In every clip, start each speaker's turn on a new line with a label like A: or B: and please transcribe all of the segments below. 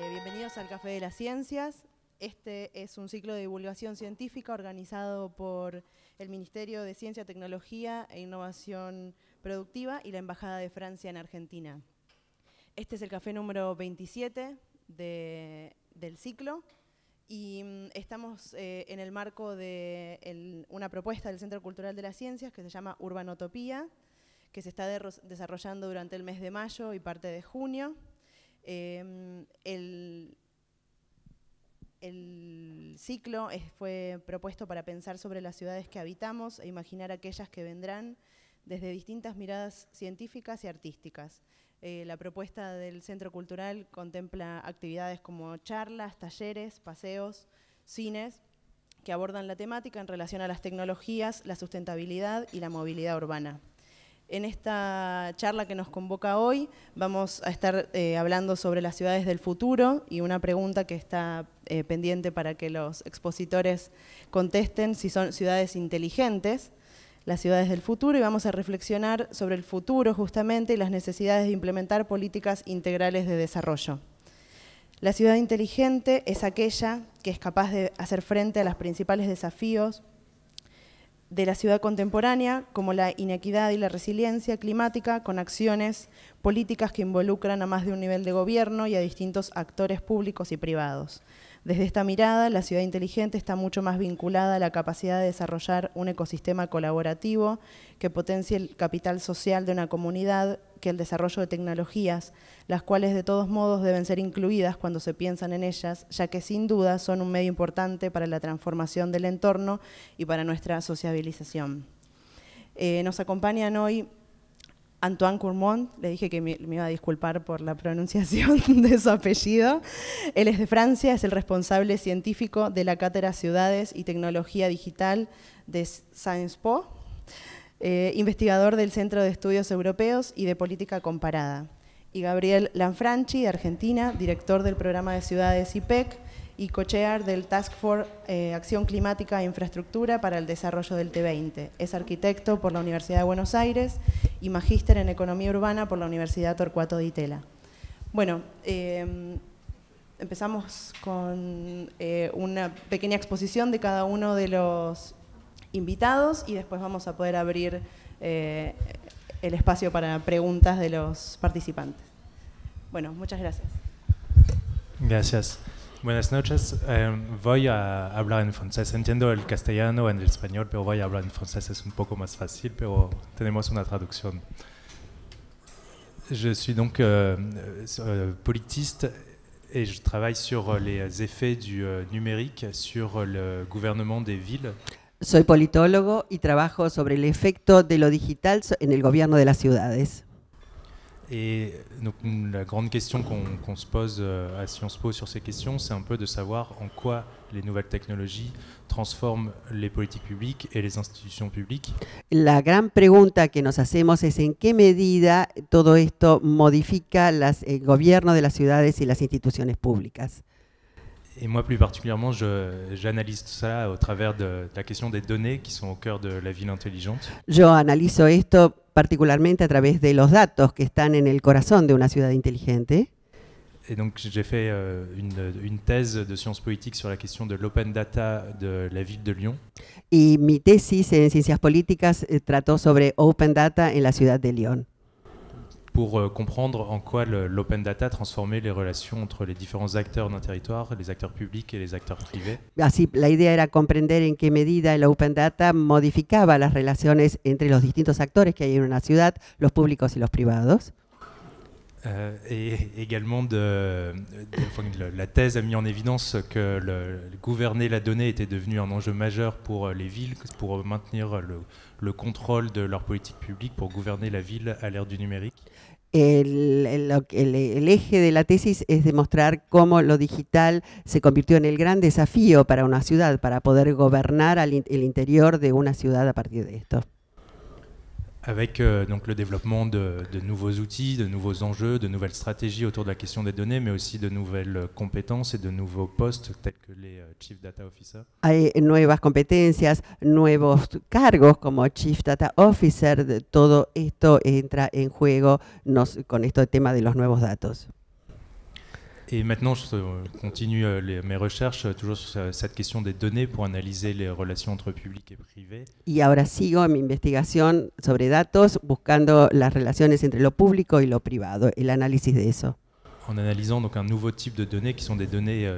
A: Bienvenidos al Café de las Ciencias. Este es un ciclo de divulgación científica organizado por el Ministerio de Ciencia, Tecnología e Innovación Productiva y la Embajada de Francia en Argentina. Este es el café número 27 del ciclo y estamos en el marco de una propuesta del Centro Cultural de las Ciencias que se llama Urbanotopía, que se está desarrollando durante el mes de mayo y parte de junio. El ciclo fue propuesto para pensar sobre las ciudades que habitamos e imaginar aquellas que vendrán desde distintas miradas científicas y artísticas. La propuesta del Centro Cultural contempla actividades como charlas, talleres, paseos, cines, que abordan la temática en relación a las tecnologías, la sustentabilidad y la movilidad urbana. En esta charla que nos convoca hoy vamos a estar hablando sobre las ciudades del futuro y una pregunta que está pendiente para que los expositores contesten si son ciudades inteligentes, las ciudades del futuro, y vamos a reflexionar sobre el futuro justamente y las necesidades de implementar políticas integrales de desarrollo. La ciudad inteligente es aquella que es capaz de hacer frente a los principales desafíos de la ciudad contemporánea, como la inequidad y la resiliencia climática, con acciones políticas que involucran a más de un nivel de gobierno y a distintos actores públicos y privados. Desde esta mirada, la ciudad inteligente está mucho más vinculada a la capacidad de desarrollar un ecosistema colaborativo que potencie el capital social de una comunidad que el desarrollo de tecnologías, las cuales de todos modos deben ser incluidas cuando se piensan en ellas, ya que sin duda son un medio importante para la transformación del entorno y para nuestra sociabilización. Nos acompañan hoy Antoine Courmont, le dije que me iba a disculpar por la pronunciación de su apellido. Él es de Francia, es el responsable científico de la Cátedra Ciudades y Tecnología Digital de Sciences Po, investigador del Centro de Estudios Europeos y de Política Comparada. Y Gabriel Lanfranchi, de Argentina, director del programa de ciudades IPEC y co-chair del Task Force Acción Climática e Infraestructura para el Desarrollo del T20. Es arquitecto por la Universidad de Buenos Aires y magíster en Economía Urbana por la Universidad Torcuato Di Tella. Bueno, empezamos con una pequeña exposición de cada uno de los invitados y después vamos a poder abrir el espacio para preguntas de los participantes. Bueno, muchas gracias.
B: Gracias. Buenas noches. Voy a hablar en francés. Entiendo el castellano, en el español, pero voy a hablar en francés. Es un poco más fácil, pero tenemos una traducción. Je suis donc politiste et je travaille sur les effets du numérique sur le gouvernement des villes.
C: Soy politólogo y trabajo sobre el efecto de lo digital en el gobierno de las ciudades.
B: Et donc la grande question qu'on se pose à Sciences Po sur ces questions, c'est un peu de savoir en quoi les nouvelles technologies transforment les politiques publiques et les institutions publiques.
C: La gran pregunta que nos hacemos es en qué medida todo esto modifica el gobierno de las ciudades y las instituciones públicas.
B: Et moi, plus particulièrement, j'analyse tout ça au travers de la question des données qui sont au cœur de la ville intelligente.
C: Yo analizo esto particularmente a través de los datos que están en el corazón de una ciudad inteligente.
B: Et donc, j'ai fait une thèse de sciences politiques sur la question de l'open data de la ville de Lyon.
C: Y mi tesis en ciencias políticas trató sobre open data en la ciudad de Lyon.
B: Pour comprendre en quoi l'open data transformait les relations entre les différents acteurs d'un territoire, les acteurs publics et les acteurs privés.
C: Así, la idea era comprender en qué medida el open data modificaba las relaciones entre los distintos actores que hay en una ciudad, los públicos y los privados.
B: Et également la thèse a mis en évidence que gouverner la donnée était devenu un enjeu majeur pour les villes, pour maintenir le contrôle de leur politique publique, pour gouverner la ville à l'ère du numérique.
C: El eje de la tesis es demostrar cómo lo digital se convirtió en el gran desafío para una ciudad, para poder gobernar el interior de una ciudad a partir de esto.
B: Avec donc le développement de nouveaux outils, de nouveaux enjeux, de nouvelles stratégies autour de la question des données, mais aussi de nouvelles compétences et de nouveaux postes tels que les Chief Data Officer.
C: Hay nuevas competencias, nuevos cargos como Chief Data Officer, todo esto entra en juego con este tema de los nuevos datos.
B: Et maintenant, je continue mes recherches toujours sur cette question des données pour analyser les relations entre public et privé.
C: Y ahora sigo en mi investigación sobre datos, buscando las relaciones entre lo público y lo privado, el análisis de eso.
B: En analysant donc un nouveau type de données qui sont des données,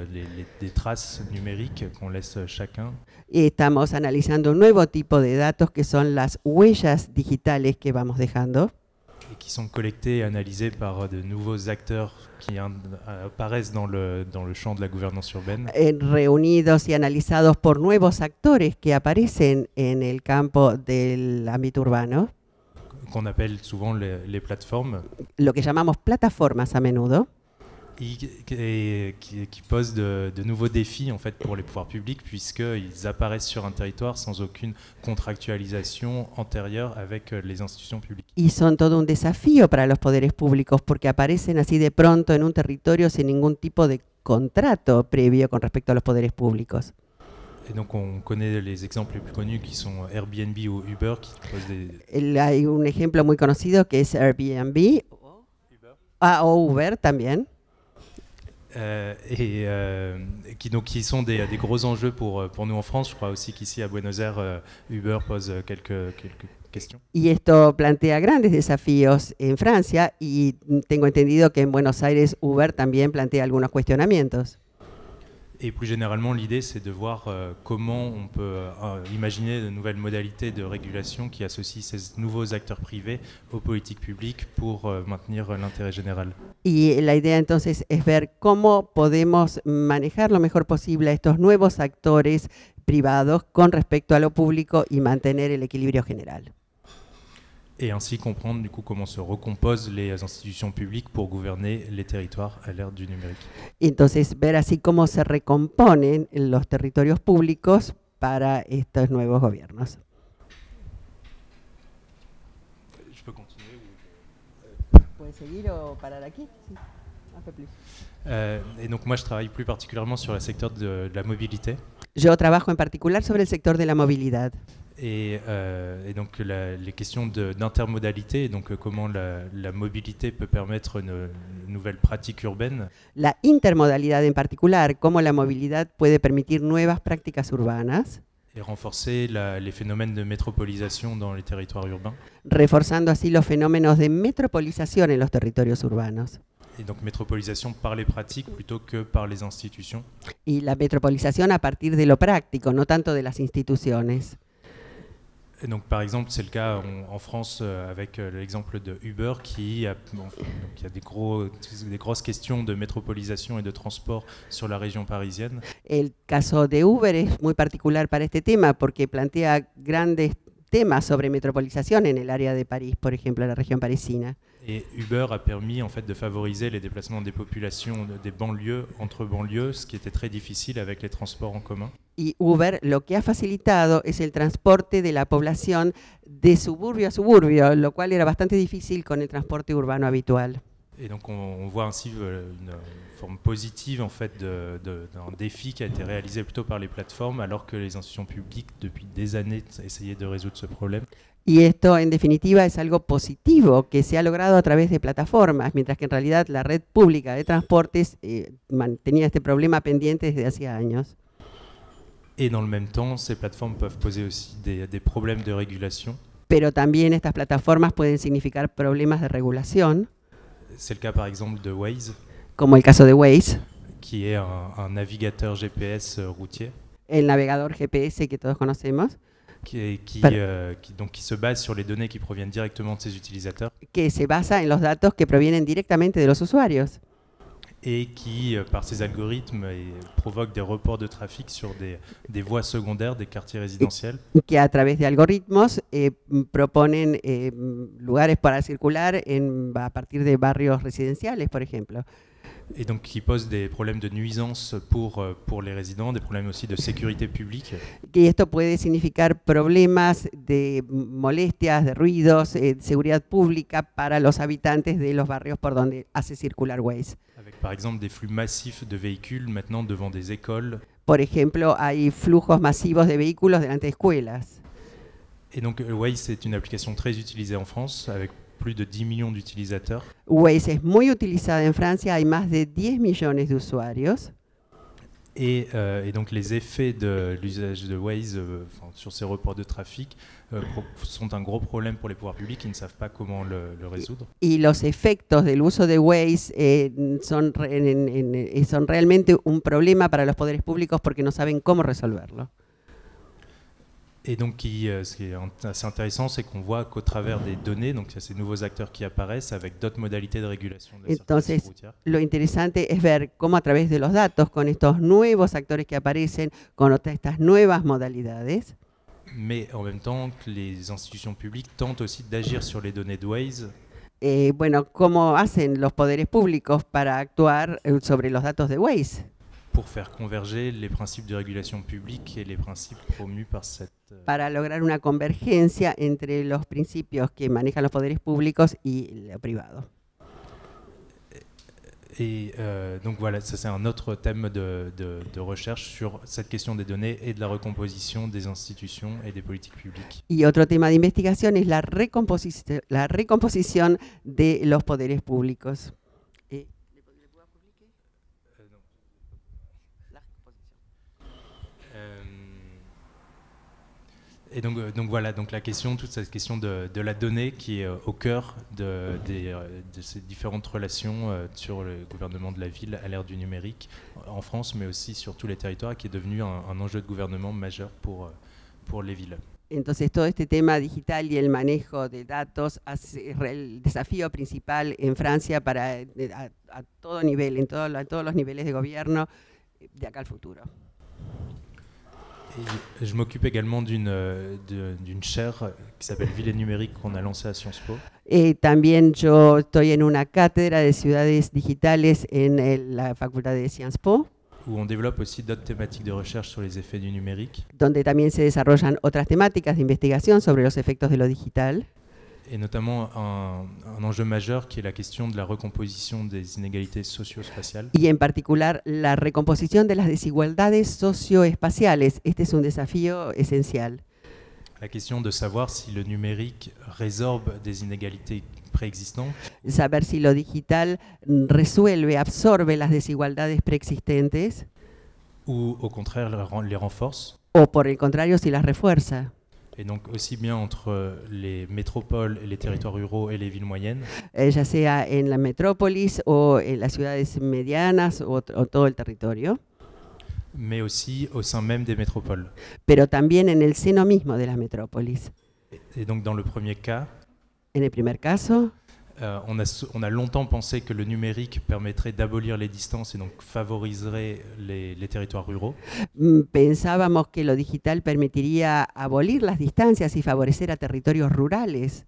B: des traces numériques qu'on laisse chacun.
C: Y estamos analizando un nuevo tipo de datos que son las huellas digitales que vamos dejando.
B: Et qui sont collectés et analysés par de nouveaux acteurs qui apparaissent dans le champ de la gouvernance urbaine.
C: Reunidos y analizados por nuevos actores que aparecen en el campo del ámbito urbano,
B: Qu'on appelle souvent les plateformes.
C: lo que llamamos plataformas a menudo,
B: Qui posent de nouveaux défis en fait, pour les pouvoirs publics, puisqu'ils apparaissent sur un territoire sans aucune contractualisation antérieure avec les institutions publiques.
C: y son todo un desafío para los poderes públicos porque aparecen así de pronto en un territorio sin ningún tipo de contrato previo con respecto a los poderes públicos.
B: Et donc on connaît les exemples les plus connus qui sont Airbnb ou Uber qui posent des...
C: Hay un ejemplo muy conocido que es Airbnb o Uber también.
B: Qui sont des gros enjeux pour nous en France. Je crois aussi qu'ici à Buenos Aires, Uber pose quelques questions.
C: Y esto plantea grandes desafíos en Francia y tengo entendido que en Buenos Aires Uber también plantea algunos cuestionamientos.
B: Et plus généralement, l'idée, c'est de voir comment on peut imaginer de nouvelles modalités de régulation qui associent ces nouveaux acteurs privés aux politiques publiques pour maintenir l'intérêt général.
C: Y la idea entonces es ver cómo podemos manejar lo mejor posible a estos nuevos actores privados con respecto a lo público y mantener el equilibrio general.
B: Et ainsi comprendre du coup comment se recomposent les institutions publiques pour gouverner les territoires à l'ère du numérique.
C: Entonces, ver así cómo se recomponen los territorios públicos para estos nuevos gobiernos.
B: Je peux continuer
C: ¿Puedes seguir o parar aquí? Sí. Un peu plus.
B: Et donc moi je travaille plus particulièrement sur le secteur de la mobilité.
C: Yo trabajo en particular sobre el sector de la movilidad.
B: Et donc les questions d'intermodalité, donc comment la mobilité peut permettre une nouvelle pratique urbaine.
C: La intermodalidad en particular, cómo la movilidad puede permitir nuevas prácticas urbanas.
B: Et renforcer les phénomènes de métropolisation dans les territoires urbains.
C: Reforzando así los fenómenos de metropolización en los territorios urbanos.
B: Et donc métropolisation par les pratiques plutôt que par les institutions.
C: Y la metropolización a partir de lo práctico, no tanto de las instituciones.
B: Et donc, par exemple, c'est le cas en France avec l'exemple de Uber qui a des grosses questions de métropolisation et de transport sur la région parisienne.
C: El caso de Uber es muy particular para este tema porque plantea grandes temas sobre metropolización en el área de París, por ejemplo, la región parisina.
B: Et Uber a permis en fait de favoriser les déplacements des populations des banlieues entre banlieues, ce qui était très difficile avec les transports en commun.
C: Y Uber lo que ha facilitado es el transporte de la población de suburbio a suburbio, lo cual era bastante difícil con el transporte urbano habitual.
B: Et donc on voit ainsi une forme positive en fait d'un défi qui a été réalisé plutôt par les plateformes, alors que les institutions publiques depuis des années essayaient de résoudre ce problème.
C: Y esto, en definitiva, es algo positivo que se ha logrado a través de plataformas, mientras que en realidad la red pública de transportes mantenía este problema pendiente desde hacía años.
B: Et dans le même temps, ces plateformes peuvent poser aussi des problèmes de régulation.
C: Pero también estas plataformas pueden significar problemas de regulación.
B: C'est le cas par exemple de Waze,
C: como el caso de Waze,
B: qui est un navigateur GPS routier.
C: El navegador GPS que todos conocemos.
B: Qui se base sur les données qui proviennent directement de ses utilisateurs.
C: Que se basa en los datos que provienen directamente de los usuarios.
B: Et qui, par ses algorithmes, provoque des reports de trafic sur des voies secondaires, des quartiers résidentiels.
C: Que a través de algoritmos proponen lugares para circular a partir de barrios residenciales, por ejemplo.
B: Et donc qui pose des problèmes de nuisance pour les résidents, des problèmes aussi de sécurité publique.
C: Que esto puede significar problemas de molestias, de ruidos, de seguridad pública para los habitantes de los barrios por donde hace circular Waze.
B: Avec par exemple des flux massifs de véhicules maintenant devant des écoles.
C: Por ejemplo, hay flujos masivos de vehículos delante de escuelas.
B: Et donc Waze c'est une application très utilisée en France avec plus de 10 millions d'utilisateurs.
C: Waze es muy utilizada en Francia, hay más de 10 millones de usuarios.
B: Et donc les effets de l'usage de Waze sur ces reports de trafic sont un gros problème pour les pouvoirs publics qui ne savent pas comment le résoudre.
C: Y los efectos del uso de Waze son realmente un problema para los poderes públicos porque no saben cómo resolverlo.
B: Et donc, ce qui est assez intéressant, c'est qu'on voit qu'au travers des données, donc il y a ces nouveaux acteurs qui apparaissent avec d'autres modalités de régulation de la circulation
C: Entonces,
B: routière.
C: lo interesante es ver cómo a través de los datos, con estos nuevos actores que aparecen, con estas nuevas modalidades,
B: Mais en même temps, que les institutions publiques tentent aussi d'agir sur les données de Waze
C: bueno, cómo hacen los poderes públicos para actuar sobre los datos de Waze,
B: pour faire converger les principes de régulation publique et les principes promus par cette...
C: para lograr una convergencia entre los principios que manejan los poderes públicos y lo privado.
B: Et donc voilà, ça c'est un autre thème de recherche sur cette question des données et de la recomposition des institutions et des politiques publiques.
C: Y otro tema de investigación es la recomposición de los poderes públicos.
B: Et donc voilà, donc la question, toute cette question de la donnée qui est au cœur de ces différentes relations sur le gouvernement de la ville à l'ère du numérique en France, mais aussi sur tous les territoires, qui est devenu un enjeu de gouvernement majeur pour les villes.
C: Entonces, todo este tema digital y el manejo de datos es el desafío principal en Francia para a todo nivel, en todos los niveles de gobierno, de acá al futuro.
B: Et je m'occupe également d'une chaire qui s'appelle Ville et numérique qu'on a lancée à Sciences Po.
C: También yo estoy en una cátedra de ciudades digitales en la Facultad de Sciences Po,
B: Où on développe aussi d'autres thématiques de recherche sur les effets du numérique,
C: donde también se desarrollan otras temáticas de investigación sobre los efectos de lo digital,
B: et notamment un enjeu majeur qui est la question de la recomposition des inégalités socio-spatiales.
C: y en particular la recomposición de las desigualdades socioespaciales. Este es un desafío esencial.
B: La question de savoir si le numérique résorbe des inégalités préexistantes
C: Saber si lo digital resuelve, absorbe las desigualdades preexistentes
B: ou au contraire les renforce.
C: o por el contrario si las refuerza.
B: Et donc aussi bien entre les métropoles et les territoires ruraux et les villes moyennes,
C: Ya sea en la metrópolis o en las ciudades medianas o todo el territorio,
B: mais aussi au sein même des métropoles.
C: pero también en el seno mismo de las metrópolis.
B: Et donc dans le premier cas,
C: En el primer caso,
B: on a longtemps pensé que le numérique permettrait d'abolir les distances et donc favoriserait les territoires ruraux.
C: pensábamos que lo digital permitiría abolir las distancias y favorecer a territorios rurales.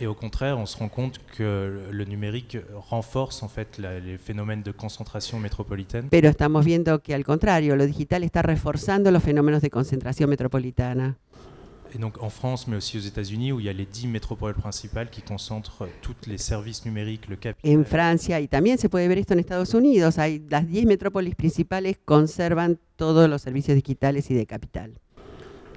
B: Et au contraire, on se rend compte que le numérique renforce en fait les phénomènes de concentration métropolitaine.
C: Pero estamos viendo que al contrario, lo digital está reforzando los fenómenos de concentración metropolitana.
B: Et donc en France, mais aussi aux États-Unis, où il y a les 10 métropoles principales qui concentrent tous les services numériques, le capital.
C: En Francia, y también se puede ver esto en Estados Unidos, hay las 10 metrópolis principales conservan todos los servicios digitales y de capital.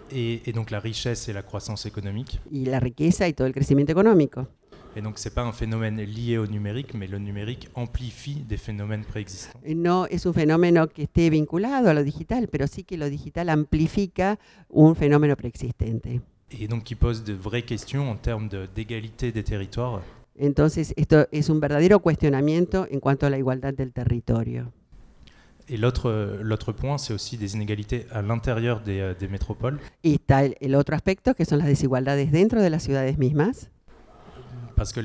B: Et donc la richesse et la croissance économique.
C: Y la riqueza y todo el crecimiento económico.
B: Et donc c'est pas un phénomène lié au numérique, mais le numérique amplifie des phénomènes préexistants.
C: No es un fenómeno que esté vinculado a lo digital, pero sí que lo digital amplifica un fenómeno preexistente.
B: Et donc qui pose de vraies questions en termes d'égalité des territoires.
C: Entonces, esto es un verdadero cuestionamiento en cuanto a la igualdad del territorio.
B: Et l'autre point, c'est aussi des inégalités à l'intérieur des métropoles.
C: Y está el otro aspecto, que son las desigualdades dentro de las ciudades mismas.
B: Parce que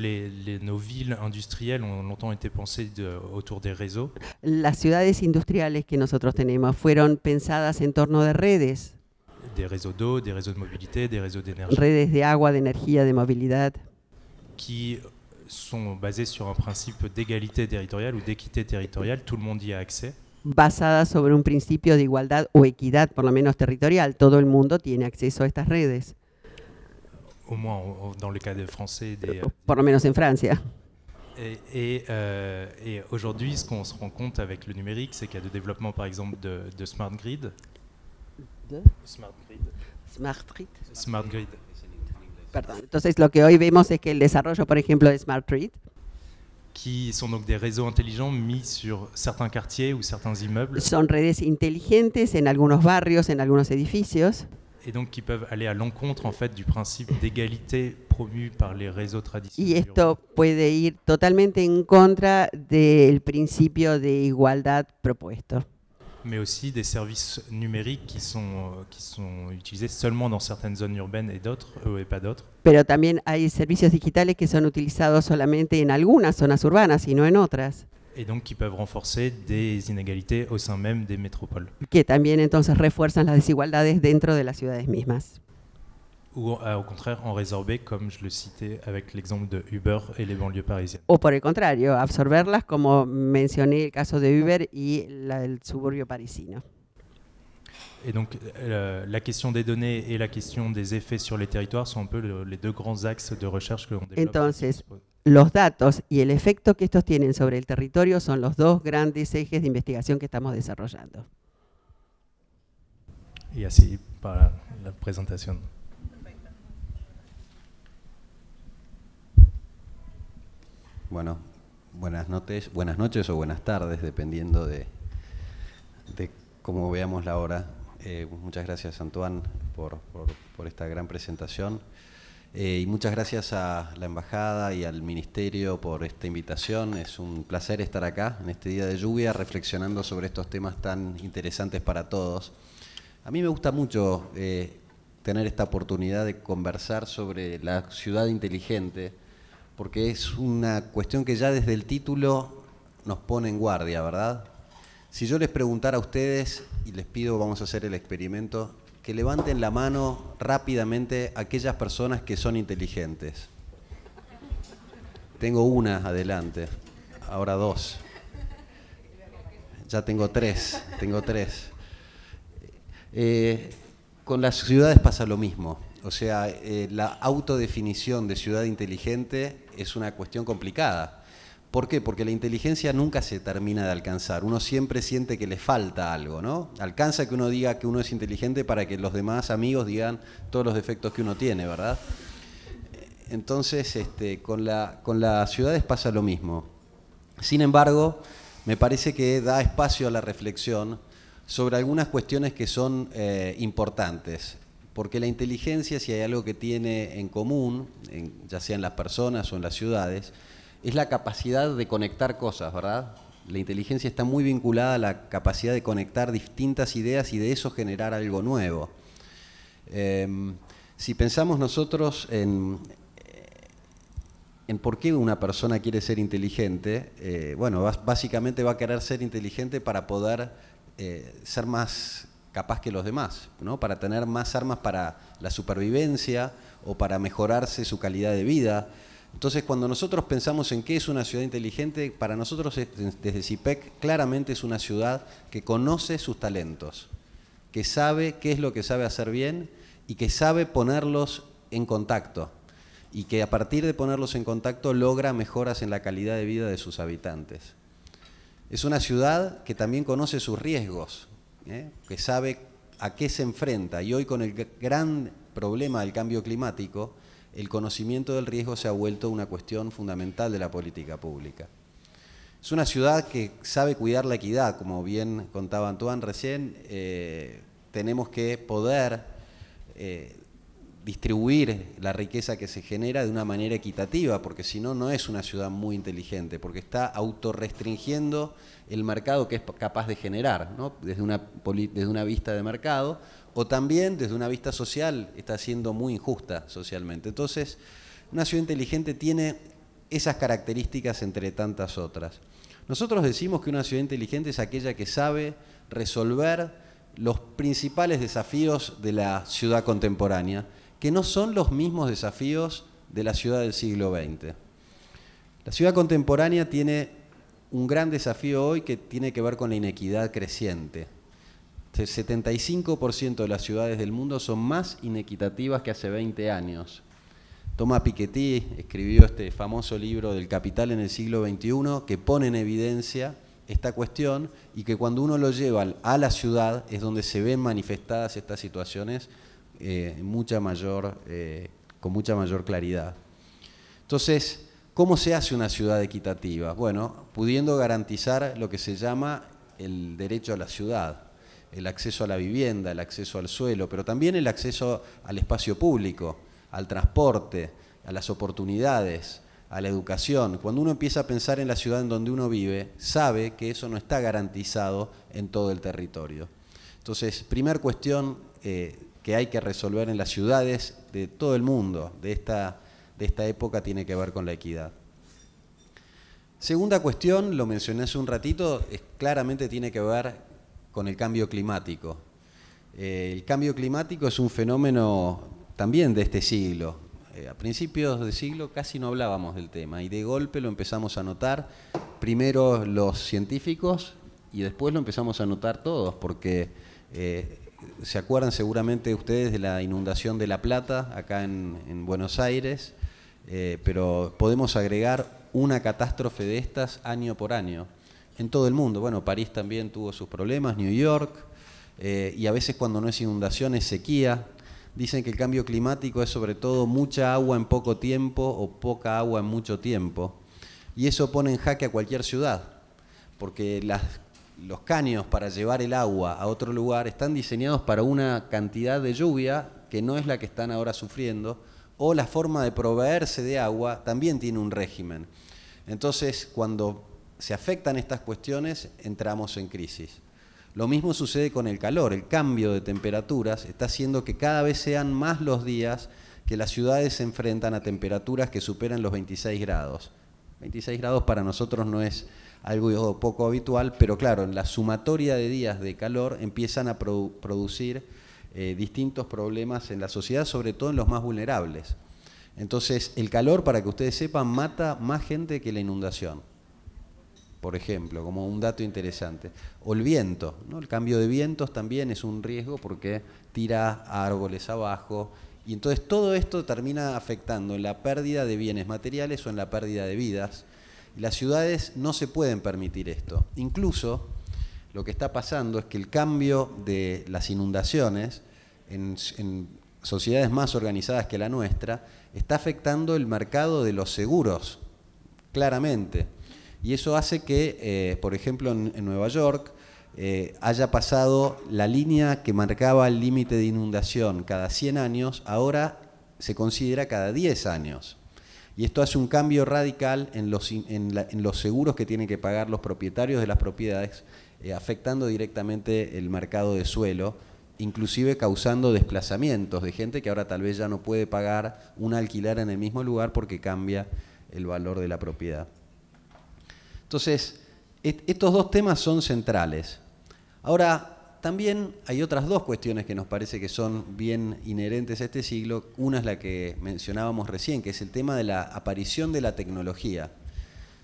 B: nos villes industrielles ont longtemps été pensées autour des réseaux.
C: Las ciudades industriales que nosotros tenemos fueron pensadas en torno de redes.
B: Des réseaux d'eau, des réseaux de mobilité, des réseaux d'énergie.
C: Redes de agua, de energía, de movilidad.
B: Qui sont basés sur un principe d'égalité territoriale ou d'équité territoriale. Tout le monde y a accès.
C: Basadas sobre un principio de igualdad o equidad, por lo menos territorial. Todo el mundo tiene acceso a estas redes.
B: Au moins dans le cas des Français.
C: Por lo menos en Francia.
B: Et aujourd'hui, ce qu'on se rend compte avec le numérique, c'est qu'il y a le développement, par exemple, de smart grid. Smart grid.
C: Smart grid.
B: Smart grid.
C: Perdón. Entonces, lo que hoy vemos es que el desarrollo, por ejemplo, de Smart Grid,
B: qui sont donc des réseaux intelligents mis sur certains quartiers ou certains immeubles,
C: son redes inteligentes en algunos barrios, en algunos edificios,
B: et donc qui peuvent aller à l'encontre en fait du principe d'égalité promu par les réseaux
C: y
B: traditionnels.
C: esto puede ir totalmente en contra del principio de igualdad propuesto.
B: Mais aussi des services numériques qui sont utilisés seulement dans certaines zones urbaines et d'autres, et pas d'autres.
C: Pero también hay servicios digitales que son utilizados solamente en algunas zonas urbanas y no en otras,
B: Et donc qui peuvent renforcer des inégalités au sein même des métropoles.
C: que también entonces refuerzan las desigualdades dentro de las ciudades mismas.
B: Ou au contraire en résorber, comme je le citais avec l'exemple de Uber et les banlieues parisiennes.
C: O por el contrario, absorberlas, como mencioné el caso de Uber y el suburbio parisino.
B: Et donc la question des données et la question des effets sur les territoires sont un peu les deux grands axes de recherche que l'on développe.
C: Entonces, los datos y el efecto que estos tienen sobre el territorio son los dos grandes ejes de investigación que estamos desarrollando.
B: Y así para la presentación.
D: Bueno, buenas noches o buenas tardes, dependiendo de cómo veamos la hora. Muchas gracias, Antoine, por esta gran presentación. Y muchas gracias a la Embajada y al Ministerio por esta invitación. Es un placer estar acá en este día de lluvia reflexionando sobre estos temas tan interesantes para todos. A mí me gusta mucho tener esta oportunidad de conversar sobre la ciudad inteligente, porque es una cuestión que ya desde el título nos pone en guardia, ¿verdad? Si yo les preguntara a ustedes, y les pido, vamos a hacer el experimento, que levanten la mano rápidamente aquellas personas que son inteligentes. Tengo una adelante, ahora dos. Ya tengo tres. Con las ciudades pasa lo mismo. O sea, la autodefinición de ciudad inteligente es una cuestión complicada. ¿Por qué? Porque la inteligencia nunca se termina de alcanzar. Uno siempre siente que le falta algo, ¿no? Alcanza que uno diga que uno es inteligente para que los demás amigos digan todos los defectos que uno tiene, ¿verdad? Entonces, con las ciudades pasa lo mismo. Sin embargo, me parece que da espacio a la reflexión sobre algunas cuestiones que son importantes. Porque la inteligencia, si hay algo que tiene en común, ya sea en las personas o en las ciudades, es la capacidad de conectar cosas, ¿verdad? La inteligencia está muy vinculada a la capacidad de conectar distintas ideas y de eso generar algo nuevo. Si pensamos nosotros en por qué una persona quiere ser inteligente, bueno, básicamente va a querer ser inteligente para poder ser más capaz que los demás, ¿no? Para tener más armas para la supervivencia o para mejorarse su calidad de vida. Entonces, cuando nosotros pensamos en qué es una ciudad inteligente, para nosotros desde CIPEC claramente es una ciudad que conoce sus talentos, que sabe qué es lo que sabe hacer bien y que sabe ponerlos en contacto y que a partir de ponerlos en contacto logra mejoras en la calidad de vida de sus habitantes. Es una ciudad que también conoce sus riesgos, que sabe a qué se enfrenta, y hoy con el gran problema del cambio climático, el conocimiento del riesgo se ha vuelto una cuestión fundamental de la política pública. Es una ciudad que sabe cuidar la equidad, como bien contaba Antoine recién. Tenemos que poder distribuir la riqueza que se genera de una manera equitativa, porque si no, no es una ciudad muy inteligente, porque está autorrestringiendo el mercado que es capaz de generar, ¿no? Desde una vista de mercado, o también desde una vista social está siendo muy injusta socialmente. Entonces, una ciudad inteligente tiene esas características entre tantas otras. Nosotros decimos que una ciudad inteligente es aquella que sabe resolver los principales desafíos de la ciudad contemporánea, que no son los mismos desafíos de la ciudad del siglo XX. La ciudad contemporánea tiene un gran desafío hoy que tiene que ver con la inequidad creciente. El 75% de las ciudades del mundo son más inequitativas que hace 20 años. Thomas Piketty escribió este famoso libro del Capital en el siglo XXI que pone en evidencia esta cuestión y que cuando uno lo lleva a la ciudad es donde se ven manifestadas estas situaciones en mucha mayor con mucha mayor claridad. Entonces, ¿cómo se hace una ciudad equitativa? Bueno, pudiendo garantizar lo que se llama el derecho a la ciudad, el acceso a la vivienda, el acceso al suelo, pero también el acceso al espacio público, al transporte, a las oportunidades, a la educación. Cuando uno empieza a pensar en la ciudad en donde uno vive, sabe que eso no está garantizado en todo el territorio. Entonces, primer cuestión que hay que resolver en las ciudades de todo el mundo, de esta época, tiene que ver con la equidad. Segunda cuestión, lo mencioné hace un ratito, claramente tiene que ver con el cambio climático. El cambio climático es un fenómeno también de este siglo. A principios de siglo casi no hablábamos del tema y de golpe lo empezamos a notar, primero los científicos y después lo empezamos a notar todos, porque se acuerdan seguramente ustedes de la inundación de La Plata, acá en Buenos Aires, pero podemos agregar una catástrofe de estas año por año, en todo el mundo. Bueno, París también tuvo sus problemas, New York, y a veces cuando no es inundación es sequía. Dicen que el cambio climático es sobre todo mucha agua en poco tiempo o poca agua en mucho tiempo, y eso pone en jaque a cualquier ciudad, porque los caños para llevar el agua a otro lugar están diseñados para una cantidad de lluvia que no es la que están ahora sufriendo, o la forma de proveerse de agua también tiene un régimen. Entonces, cuando se afectan estas cuestiones, entramos en crisis. Lo mismo sucede con el calor. El cambio de temperaturas está haciendo que cada vez sean más los días que las ciudades se enfrentan a temperaturas que superan los 26 grados. 26 grados para nosotros no es algo poco habitual, pero claro, en la sumatoria de días de calor empiezan a producir distintos problemas en la sociedad, sobre todo en los más vulnerables. Entonces, el calor, para que ustedes sepan, mata más gente que la inundación, por ejemplo, como un dato interesante. O el viento, ¿no? El cambio de vientos también es un riesgo porque tira árboles abajo, y entonces todo esto termina afectando en la pérdida de bienes materiales o en la pérdida de vidas. Y las ciudades no se pueden permitir esto. Incluso lo que está pasando es que el cambio de las inundaciones en sociedades más organizadas que la nuestra está afectando el mercado de los seguros, claramente. Y eso hace que, por ejemplo, en Nueva York haya pasado la línea que marcaba el límite de inundación cada 100 años, ahora se considera cada 10 años. Y esto hace un cambio radical en los seguros que tienen que pagar los propietarios de las propiedades, afectando directamente el mercado de suelo, inclusive causando desplazamientos de gente que ahora tal vez ya no puede pagar un alquiler en el mismo lugar porque cambia el valor de la propiedad. Entonces, estos dos temas son centrales. Ahora, también hay otras dos cuestiones que nos parece que son bien inherentes a este siglo. Una es la que mencionábamos recién, que es el tema de la aparición de la tecnología.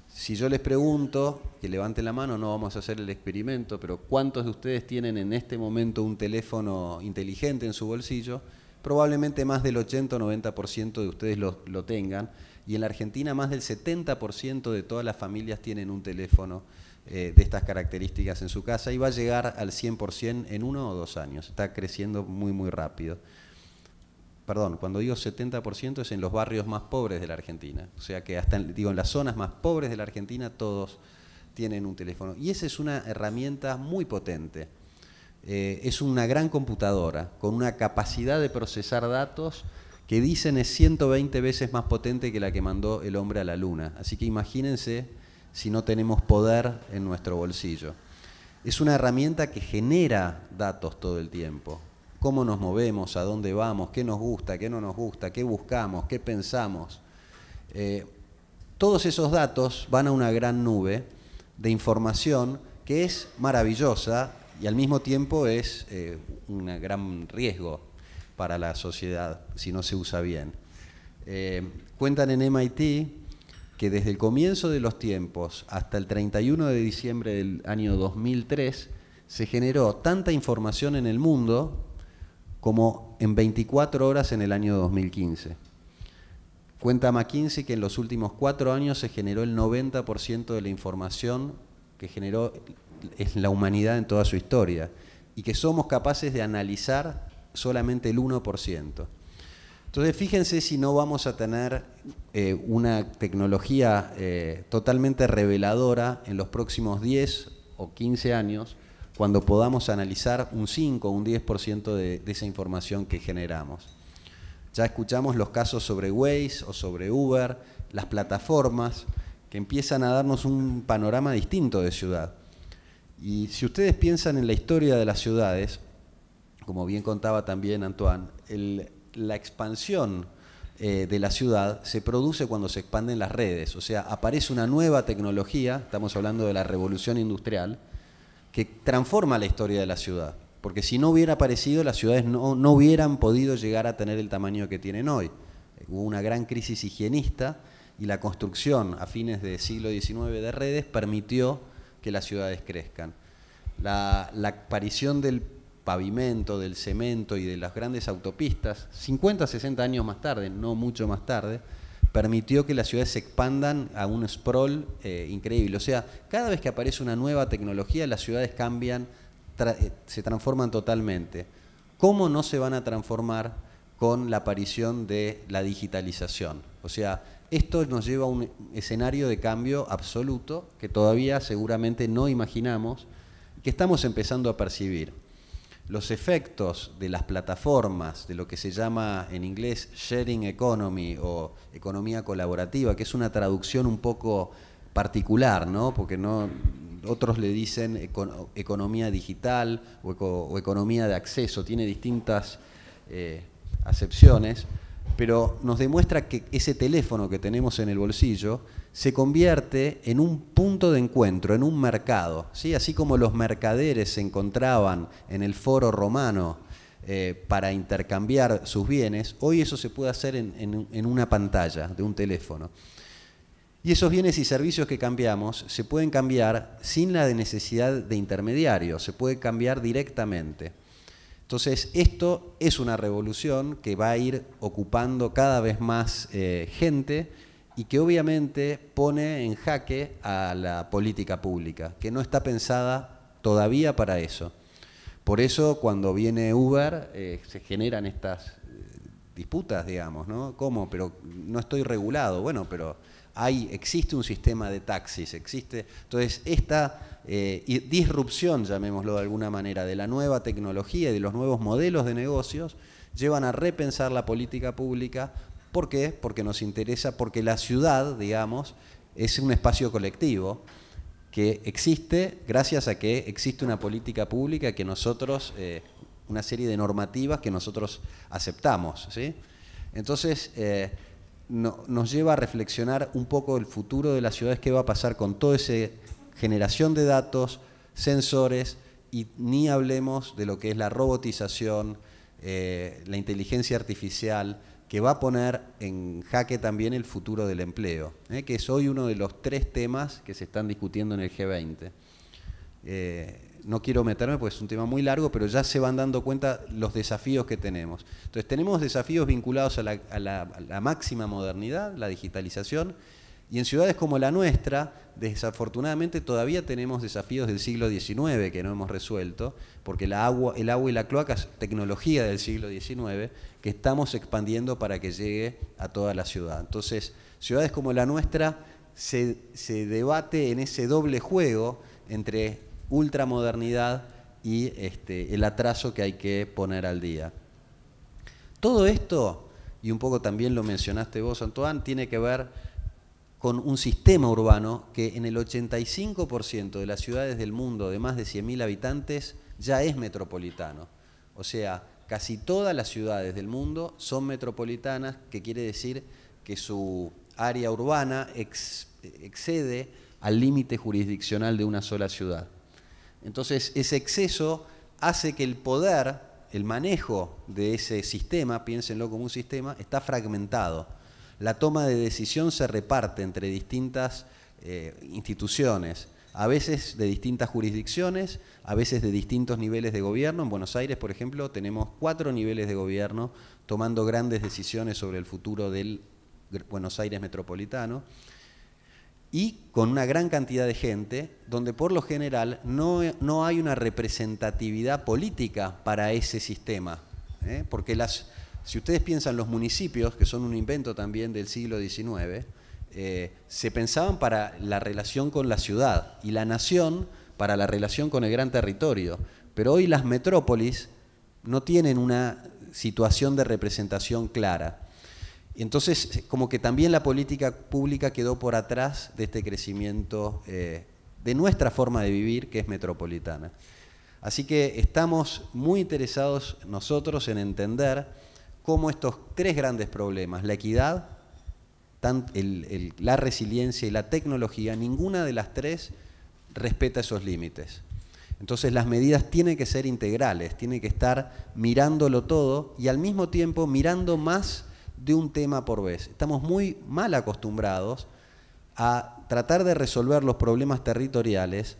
D: Si yo les pregunto, que levanten la mano, no vamos a hacer el experimento, pero ¿cuántos de ustedes tienen en este momento un teléfono inteligente en su bolsillo? Probablemente más del 80 o 90% de ustedes lo tengan. Y en la Argentina más del 70% de todas las familias tienen un teléfono de estas características en su casa, y va a llegar al 100% en 1 o 2 años. Está creciendo muy, muy rápido. Perdón, cuando digo 70% es en los barrios más pobres de la Argentina. O sea que hasta en las zonas más pobres de la Argentina todos tienen un teléfono. Y esa es una herramienta muy potente. Es una gran computadora con una capacidad de procesar datos que dicen es 120 veces más potente que la que mandó el hombre a la luna. Así que imagínense si no tenemos poder en nuestro bolsillo. Es una herramienta que genera datos todo el tiempo. Cómo nos movemos, a dónde vamos, qué nos gusta, qué no nos gusta, qué buscamos, qué pensamos. Todos esos datos van a una gran nube de información que es maravillosa y al mismo tiempo es un gran riesgo para la sociedad si no se usa bien. Cuentan en MIT que desde el comienzo de los tiempos hasta el 31 de diciembre del año 2003 se generó tanta información en el mundo como en 24 horas en el año 2015. Cuenta McKinsey que en los últimos 4 años se generó el 90% de la información que generó la humanidad en toda su historia, y que somos capaces de analizar solamente el 1%. Entonces, fíjense si no vamos a tener una tecnología totalmente reveladora en los próximos 10 o 15 años, cuando podamos analizar un 5 o un 10% de esa información que generamos. Ya escuchamos los casos sobre Waze o sobre Uber, las plataformas que empiezan a darnos un panorama distinto de ciudad. Y si ustedes piensan en la historia de las ciudades, como bien contaba también Antoine, la expansión de la ciudad se produce cuando se expanden las redes, o sea, aparece una nueva tecnología, estamos hablando de la revolución industrial, que transforma la historia de la ciudad, porque si no hubiera aparecido, las ciudades no hubieran podido llegar a tener el tamaño que tienen hoy. Hubo una gran crisis higienista y la construcción a fines del siglo XIX de redes permitió que las ciudades crezcan. La aparición del pavimento, del cemento y de las grandes autopistas, 50, 60 años más tarde, no mucho más tarde, permitió que las ciudades se expandan a un sprawl increíble. O sea, cada vez que aparece una nueva tecnología, las ciudades cambian, se transforman totalmente. ¿Cómo no se van a transformar con la aparición de la digitalización? O sea, esto nos lleva a un escenario de cambio absoluto que todavía seguramente no imaginamos, que estamos empezando a percibir. Los efectos de las plataformas, de lo que se llama en inglés sharing economy o economía colaborativa, que es una traducción un poco particular, ¿no? Porque otros le dicen economía digital o economía de acceso, tiene distintas acepciones, pero nos demuestra que ese teléfono que tenemos en el bolsillo se convierte en un punto de encuentro, en un mercado, ¿sí? Así como los mercaderes se encontraban en el foro romano para intercambiar sus bienes, hoy eso se puede hacer en una pantalla de un teléfono. Y esos bienes y servicios que cambiamos se pueden cambiar sin la necesidad de intermediarios, se puede cambiar directamente. Entonces, esto es una revolución que va a ir ocupando cada vez más gente y que obviamente pone en jaque a la política pública, que no está pensada todavía para eso. Por eso, cuando viene Uber, se generan estas disputas, digamos, ¿no? ¿Cómo? Pero no estoy regulado. Bueno, pero existe un sistema de taxis, existe. Entonces, esta disrupción, llamémoslo de alguna manera, de la nueva tecnología y de los nuevos modelos de negocios, llevan a repensar la política pública. ¿Por qué? Porque nos interesa, porque la ciudad, digamos, es un espacio colectivo que existe gracias a que existe una política pública que nosotros, una serie de normativas que nosotros aceptamos, ¿sí? Entonces, nos lleva a reflexionar un poco el futuro de las ciudades, qué va a pasar con toda esa generación de datos, sensores, y ni hablemos de lo que es la robotización, la inteligencia artificial, que va a poner en jaque también el futuro del empleo, que es hoy uno de los 3 temas que se están discutiendo en el G20. No quiero meterme porque es un tema muy largo, pero ya se van dando cuenta los desafíos que tenemos. Entonces tenemos desafíos vinculados a la máxima modernidad, la digitalización, y en ciudades como la nuestra, desafortunadamente todavía tenemos desafíos del siglo XIX que no hemos resuelto, porque el agua y la cloaca es tecnología del siglo XIX que estamos expandiendo para que llegue a toda la ciudad. Entonces, ciudades como la nuestra se debate en ese doble juego entre ultramodernidad y el atraso que hay que poner al día. Todo esto, y un poco también lo mencionaste vos, Antoine, tiene que ver con un sistema urbano que en el 85% de las ciudades del mundo de más de 100.000 habitantes ya es metropolitano. O sea, casi todas las ciudades del mundo son metropolitanas, que quiere decir que su área urbana excede al límite jurisdiccional de una sola ciudad. Entonces, ese exceso hace que el poder, el manejo de ese sistema, piénsenlo como un sistema, está fragmentado. La toma de decisión se reparte entre distintas instituciones, a veces de distintas jurisdicciones, a veces de distintos niveles de gobierno. En Buenos Aires, por ejemplo, tenemos 4 niveles de gobierno tomando grandes decisiones sobre el futuro del Buenos Aires metropolitano, y con una gran cantidad de gente, donde por lo general no hay una representatividad política para ese sistema, porque Si ustedes piensan los municipios, que son un invento también del siglo XIX, se pensaban para la relación con la ciudad y la nación para la relación con el gran territorio. Pero hoy las metrópolis no tienen una situación de representación clara. Y entonces, como que también la política pública quedó por atrás de este crecimiento de nuestra forma de vivir, que es metropolitana. Así que estamos muy interesados nosotros en entender cómo estos tres grandes problemas, la equidad, la resiliencia y la tecnología, ninguna de las tres respeta esos límites. Entonces las medidas tienen que ser integrales, tienen que estar mirándolo todo y al mismo tiempo mirando más de un tema por vez. Estamos muy mal acostumbrados a tratar de resolver los problemas territoriales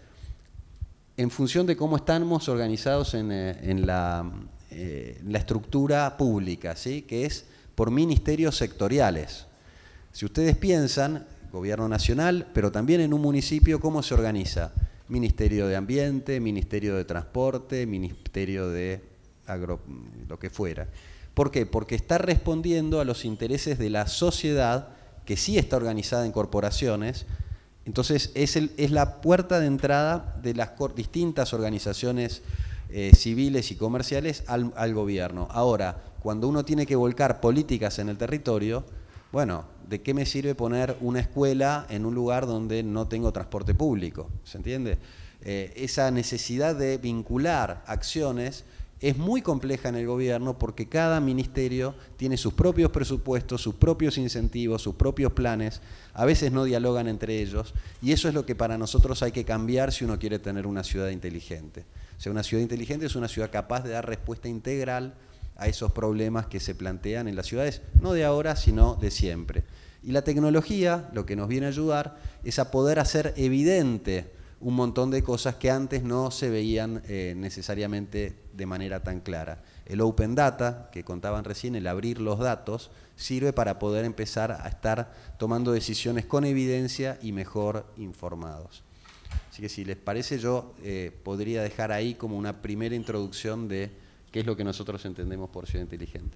D: en función de cómo estamos organizados en la estructura pública, ¿sí? Que es por ministerios sectoriales. Si ustedes piensan, gobierno nacional, pero también en un municipio, ¿cómo se organiza? Ministerio de Ambiente, Ministerio de Transporte, Ministerio de lo que fuera. ¿Por qué? Porque está respondiendo a los intereses de la sociedad, que sí está organizada en corporaciones. Entonces es la puerta de entrada de las distintas organizaciones civiles y comerciales al gobierno. Ahora, cuando uno tiene que volcar políticas en el territorio, bueno, ¿de qué me sirve poner una escuela en un lugar donde no tengo transporte público? ¿Se entiende? Esa necesidad de vincular acciones es muy compleja en el gobierno porque cada ministerio tiene sus propios presupuestos, sus propios incentivos, sus propios planes, a veces no dialogan entre ellos y eso es lo que para nosotros hay que cambiar si uno quiere tener una ciudad inteligente. O sea, una ciudad inteligente es una ciudad capaz de dar respuesta integral a esos problemas que se plantean en las ciudades, no de ahora, sino de siempre. Y la tecnología lo que nos viene a ayudar es a poder hacer evidente un montón de cosas que antes no se veían necesariamente de manera tan clara. El Open Data, que contaban recién, el abrir los datos, sirve para poder empezar a estar tomando decisiones con evidencia y mejor informados. Así que si les parece, yo podría dejar ahí como una primera introducción de qué es lo que nosotros entendemos por ciudad inteligente.